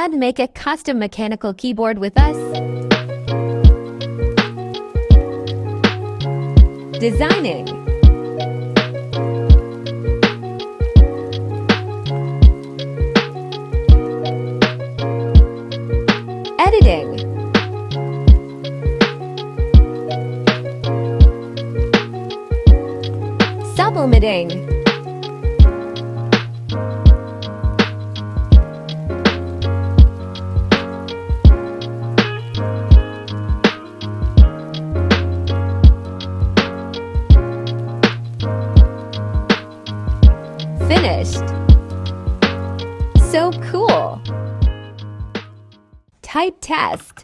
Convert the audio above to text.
and make a custom mechanical keyboard with us. Designing. Editing. Sublimating. Finished. So cool. Type test.